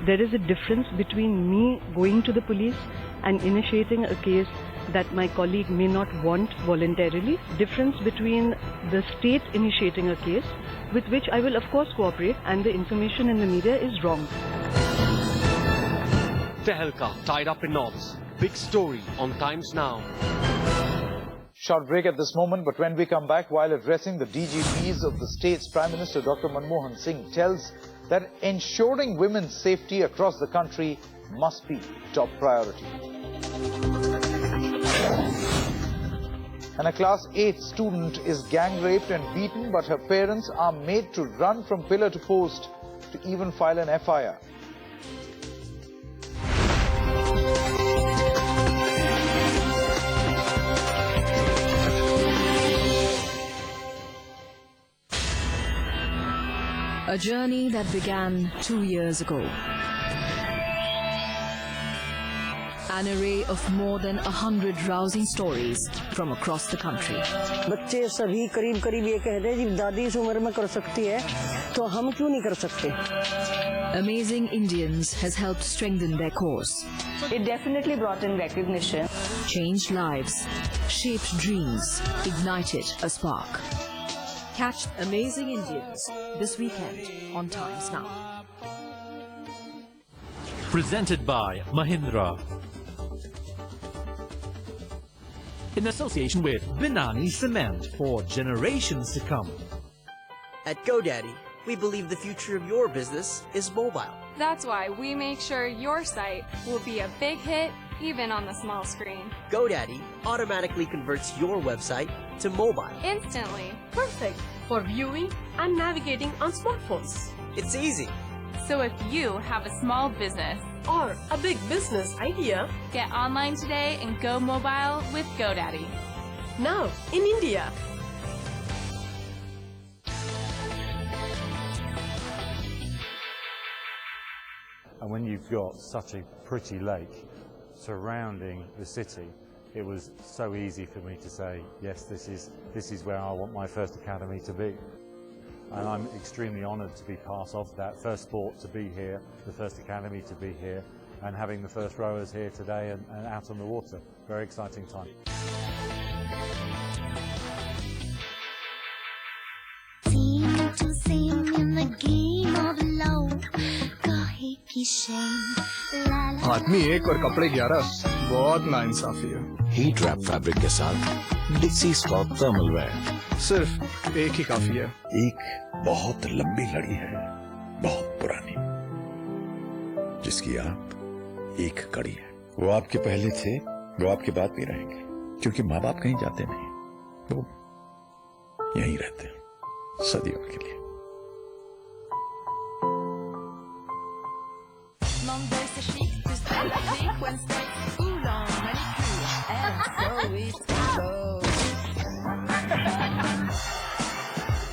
there is a difference between me going to the police and initiating a case that my colleague may not want voluntarily. Difference between the state initiating a case, with which I will of course cooperate, and the information in the media is wrong. Tehelka tied up in knots. Big story on Times Now. Short break at this moment, but when we come back, while addressing the DGPs of the states, Prime Minister Dr. Manmohan Singh tells that ensuring women's safety across the country must be top priority. And a class 8 student is gang raped and beaten, but her parents are made to run from pillar to post to even file an FIR. A journey that began 2 years ago. An array of more than 100 rousing stories from across the country. बच्चे सभी करीब ये कहते हैं कि दादी इस उम्र में कर सकती है, तो हम क्यों नहीं कर सकते? Amazing Indians has helped strengthen their cause. It definitely brought in recognition. Changed lives, shaped dreams, ignited a spark. Catch Amazing Indians this weekend on Times Now. Presented by Mahindra. In association with Binani Cement for generations to come. At GoDaddy, we believe the future of your business is mobile. That's why we make sure your site will be a big hit even on the small screen. GoDaddy automatically converts your website to mobile. Instantly. Perfect for viewing and navigating on smartphones. It's easy. So if you have a small business or a big business idea, get online today and go mobile with GoDaddy. Now in India. And when you've got such a pretty lake surrounding the city, it was so easy for me to say, yes, this is where I want my first academy to be. And I'm extremely honoured to be part of that first sport to be here, the first academy to be here, and having the first rowers here today and out on the water. Very exciting time. आदमी एक और कपड़े 11, बहुत नाइंसाफी है। Heat rap fabric के साथ डिक्सी spot thermal where. सिर्फ एक ही काफी है। एक बहुत लंबी लड़ी है, बहुत पुरानी, जिसकी आप एक कड़ी है। वो आपके पहले थे, वो आपके बाद भी रहेंगे, क्योंकि माँ बाप कहीं जाते नहीं, वो यहीं रहते हैं सदियों के लिए।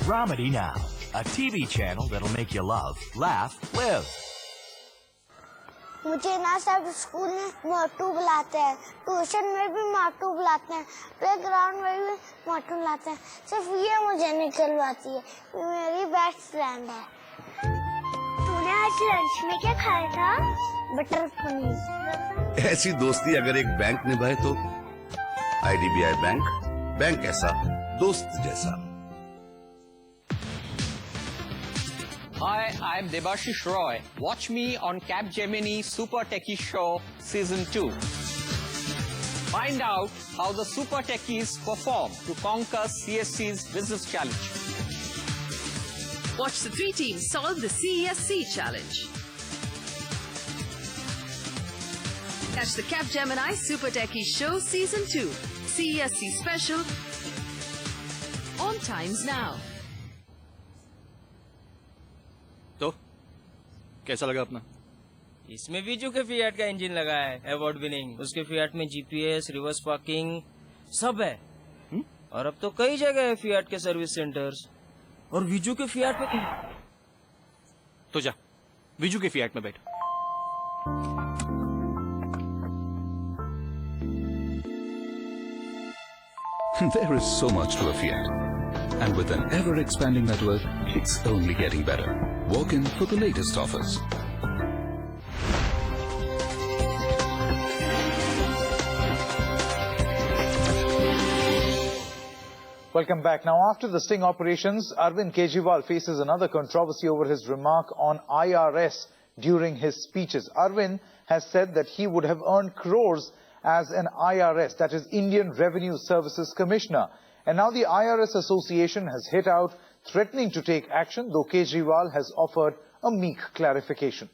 Dramedy Now, a TV channel that'll make you love, laugh, live. मुझे ना सब स्कूल में मोटू बुलाते हैं, ट्यूशन में भी मोटू बुलाते हैं, प्लेग्राउंड में भी मोटू बुलाते हैं। सिर्फ ये मुझे निकलवाती है, मेरी बेस्ट फ्रेंड है। तूने आज लंच में क्या खाया था? बटर पनीर। ऐसी दोस्ती अगर एक बैंक निभाए तो IDBI बैंक, बैंक ऐसा दोस्त जैसा। Hi, I'm Debashish Roy. Watch me on Capgemini Super Techie Show Season 2. Find out how the Super Techies perform to conquer CSC's Business Challenge. Watch the 3 teams solve the CESC challenge. Catch the Capgemini Super Techie Show Season 2, CESC Special, on Times Now. तो कैसा लगा अपना? इसमें विजू के fiat का engine लगा है, award winning. उसके फिएट में GPS, रिवर्स पार्किंग सब है। और अब तो कई जगह है फिएट के सर्विस सेंटर्स। और विजू के फिएट पे तो जा विजू के फिएट में बैठ। There is so much to a Fiat, and with an ever-expanding network, it's only getting better. Walk in for the latest offers. Welcome back. Now, after the sting operations, Arvind Kejriwal faces another controversy over his remark on IRS during his speeches. Arvind has said that he would have earned crores as an IRS, that is Indian Revenue Services Commissioner. And now the IRS Association has hit out, threatening to take action, though Kejriwal has offered a meek clarification.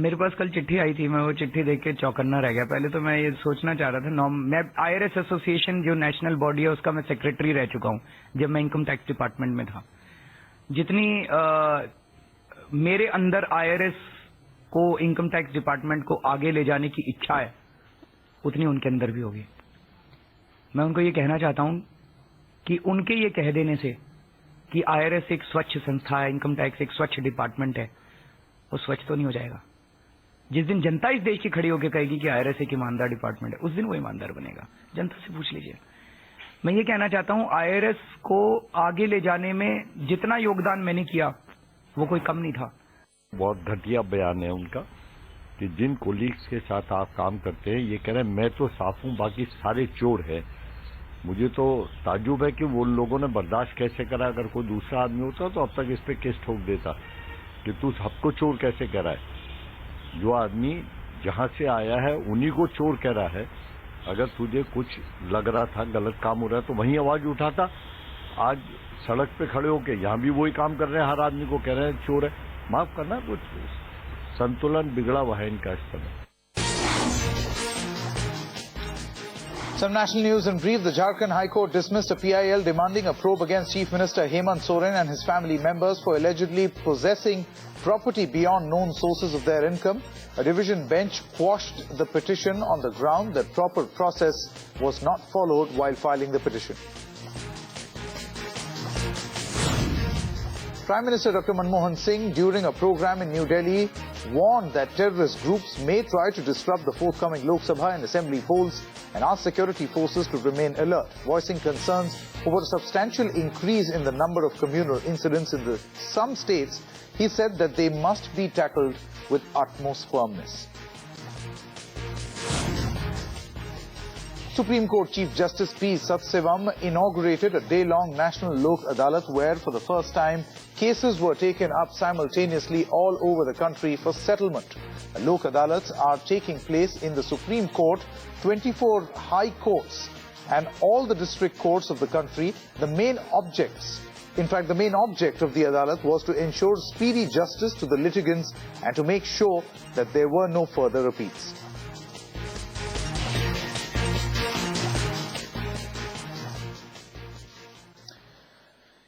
मेरे पास कल चिट्ठी आई थी, मैं वो चिट्ठी देख के चौकन्ना रह गया। पहले तो मैं ये सोचना चाह रहा था, मैं IRS एसोसिएशन जो नेशनल बॉडी है उसका मैं सेक्रेटरी रह चुका हूँ जब मैं इनकम टैक्स डिपार्टमेंट में था। जितनी मेरे अंदर IRS को, इनकम टैक्स डिपार्टमेंट को आगे ले जाने की इच्छा है, उतनी उनके अंदर भी होगी। मैं उनको ये कहना चाहता हूँ कि उनके ये कह देने से कि IRS एक स्वच्छ संस्था है, इनकम टैक्स एक स्वच्छ डिपार्टमेंट है, वो स्वच्छ तो नहीं हो जाएगा। जिस दिन जनता इस देश की खड़ी होकर कहेगी कि IRS एक ईमानदार डिपार्टमेंट है, उस दिन वो ईमानदार बनेगा। जनता से पूछ लीजिए। मैं ये कहना चाहता हूँ, IRS को आगे ले जाने में जितना योगदान मैंने किया वो कोई कम नहीं था। बहुत घटिया बयान है उनका कि जिन कोलीग्स के साथ आप काम करते हैं ये कह रहे हैं मैं तो साफ हूं, बाकी सारे चोर हैं। मुझे तो ताज्जुब है कि वो लोगों ने बर्दाश्त कैसे करा। अगर कोई दूसरा आदमी होता तो अब तक इस पे केस ठोक देता कि तू सबको चोर कैसे कह रहा है। जो आदमी जहां से आया है उन्हीं को चोर कह रहा है। अगर तुझे कुछ लग रहा था, गलत काम हो रहा है, तो वहीं आवाज उठाता। आज सड़क पे खड़े होके यहाँ भी वही काम कर रहे हैं, हर आदमी को कह रहे हैं चोर है। माफ करना, कुछ संतुलन बिगड़ा हुआ है इनका इस समय। Some national news in brief. The Jharkhand High Court dismissed a PIL demanding a probe against Chief Minister Hemant Soren and his family members for allegedly possessing property beyond known sources of their income. A division bench quashed the petition on the ground that proper process was not followed while filing the petition. Prime Minister Dr. Manmohan Singh, during a program in New Delhi, warned that terrorist groups may try to disrupt the forthcoming Lok Sabha and Assembly polls and asked security forces to remain alert. Voicing concerns over a substantial increase in the number of communal incidents in some states, he said that they must be tackled with utmost firmness. Supreme Court Chief Justice P. Sathsevam inaugurated a day-long National Lok Adalat where, for the first time, cases were taken up simultaneously all over the country for settlement. Lok Adalats are taking place in the Supreme Court, 24 high courts and all the district courts of the country. The main object of the Adalat was to ensure speedy justice to the litigants and to make sure that there were no further repeats.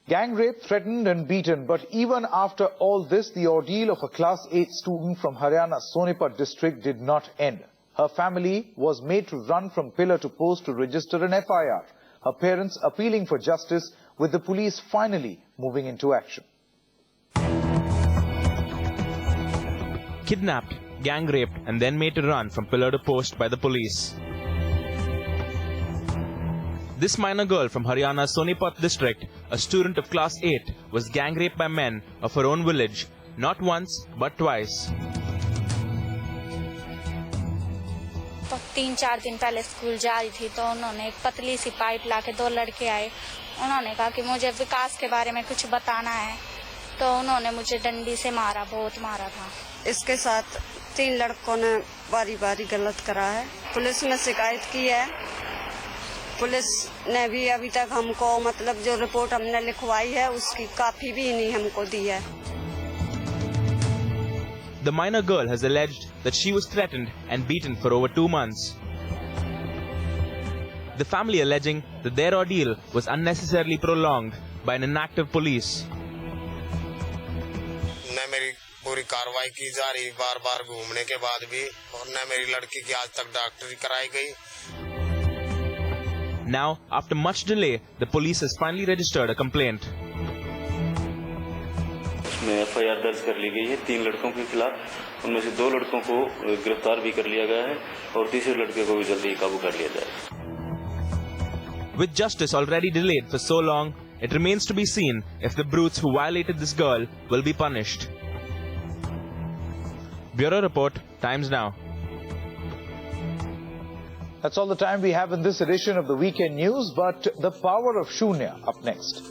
Gang rape, threatened and beaten, but even after all this, the ordeal of a Class 8 student from Haryana's Sonipat district did not end. Her family was made to run from pillar to post to register an FIR. Her parents appealing for justice, with the police finally moving into action. Kidnapped, gang raped, and then made to run from pillar to post by the police. This minor girl from Haryana's Sonipat district, a student of class 8, was gang raped by men of her own village, not once but twice. 3-4 दिन पहले school जा रही थी तो उन्होंने एक पतली सी pipe लाके 2 लड़के आए। उन्होंने कहा कि मुझे विकास के बारे में कुछ बताना है, तो उन्होंने मुझे डंडी से मारा, बहुत मारा था। इसके साथ 3 लड़कों ने बारी-बारी गलत करा है। पुलिस में शिकायत की है। पुलिस ने भी अभी तक हमको मतलब जो रिपोर्ट हमने लिखवाई है उसकी काफी भी नहीं हमको दी है। The minor girl has alleged that she was threatened and beaten for over 2 months. The family alleging that their ordeal was unnecessarily prolonged by an inactive police. न मेरी पूरी कार्रवाई की जा रही, बार-बार घूमने के बाद भी, और न मेरी लड़की की आज तक डॉक्टरी कराई गई। Now, after much delay, the police has finally registered a complaint. उसमें FIR दर्ज कर ली गई है 3 लड़कों के खिलाफ। उनमें से 2 लड़कों को गिरफ्तार भी कर लिया गया है और तीसरे लड़के को भी जल्दी काबू कर लिया जाएगा। With justice already delayed for so long, it remains to be seen if the brutes who violated this girl will be punished. Bureau Report, Times Now. That's all the time we have in this edition of the Weekend News, but the power of Shunya up next.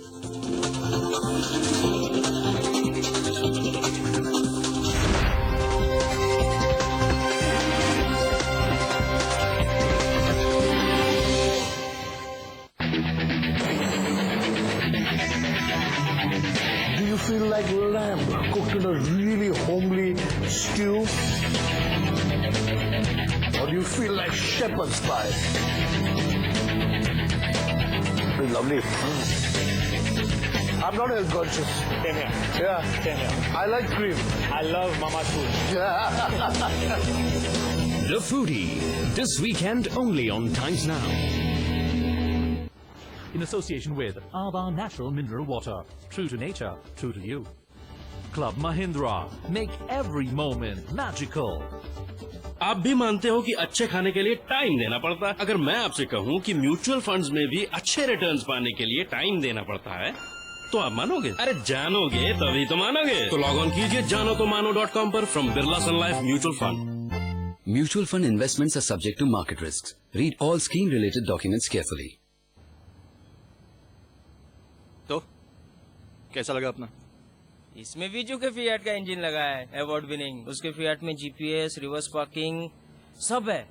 Do you feel like lamb cooked in a really homely stew? Or do you feel like shepherd's pie? It's lovely. I'm not health conscious. Same here. Yeah. Same here. I like cream. I love Mama's food. The Foodie, this weekend only on Times Now. In association with Ava Natural Mineral Water. True to nature, true to you. Club Mahindra. Make every moment magical. आप भी मानते हो कि अच्छे खाने के लिए time देना पड़ता है। अगर मैं आपसे कहूं कि म्यूचुअल फंड्स में भी अच्छे रिटर्न्स पाने के लिए टाइम देना पड़ता है, तो आप मानोगे? अरे जानोगे तभी तो मानोगे। तो लॉग ऑन कीजिए janotomano.com पर from Birla Sun Life mutual fund. Mutual fund investments are subject to market risks. Read all scheme-related documents carefully. तो कैसा लगा अपना? इसमें विजू के फिएट का इंजन लगा है, अवार्ड विनिंग। उसके फिएट में जीपीएस, रिवर्स पार्किंग सब है।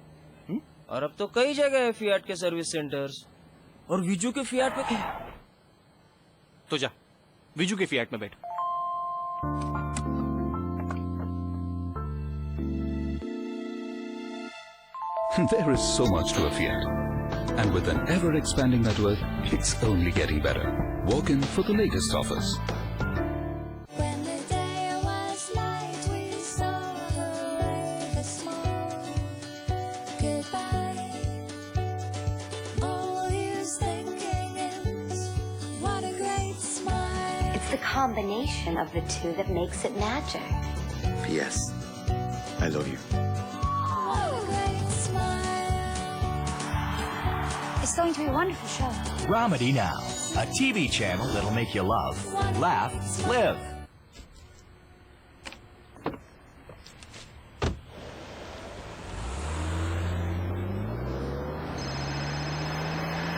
और अब तो कई जगह है फिएट के सर्विस सेंटर्स। और विजू के फिएट पे तो जा विजू के फिएट में बैठ। There is so much to a Fiat. And with an ever-expanding network, it's only getting better. Walk in for the latest offers. The combination of the two that makes it magic. Yes, I love you. It's going to be a wonderful show. Dramedy Now, a TV channel that'll make you love, laugh, live.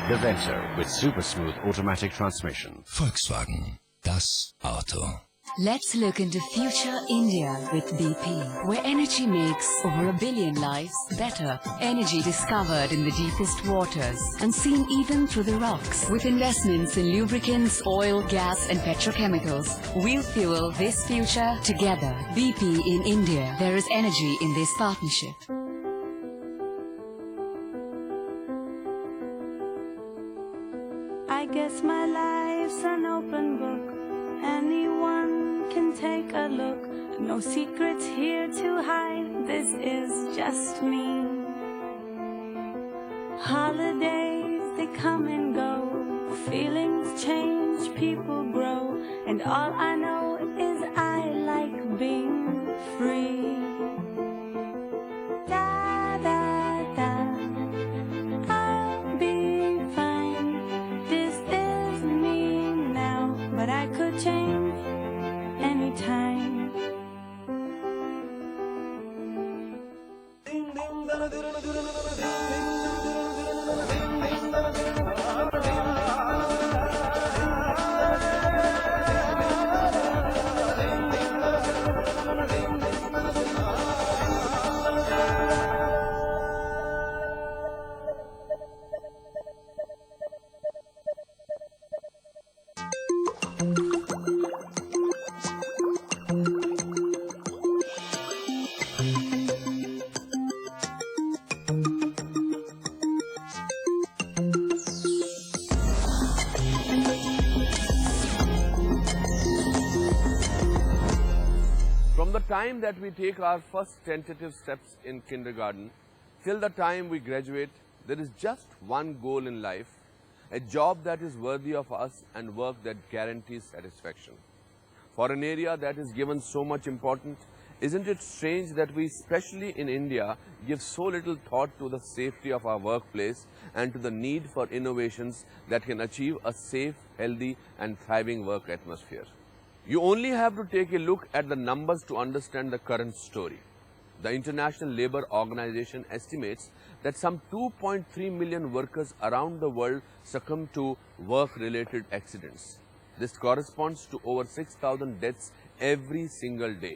The Venture with super smooth automatic transmission. Volkswagen, das Auto. Let's look into future India with BP, where energy makes over 1 billion lives better. Energy discovered in the deepest waters and seen even through the rocks. With investments in lubricants, oil, gas and petrochemicals, we'll fuel this future together. BP in India. There is energy in this partnership. I guess my life's an open book. Anyone can take a look. No secrets here to hide. This is just me. Holidays, they come and go. Feelings change, people grow. And all I know is I like being free. Da, da, da. I'll be fine. This is me now. But I could change anytime. From the time that we take our first tentative steps in kindergarten till the time we graduate, there is just one goal in life, a job that is worthy of us and work that guarantees satisfaction. For an area that is given so much importance, isn't it strange that we, especially in India, give so little thought to the safety of our workplace and to the need for innovations that can achieve a safe, healthy and thriving work atmosphere? You only have to take a look at the numbers to understand the current story. The International Labour Organization estimates that some 2.3 million workers around the world succumb to work-related accidents. This corresponds to over 6,000 deaths every single day.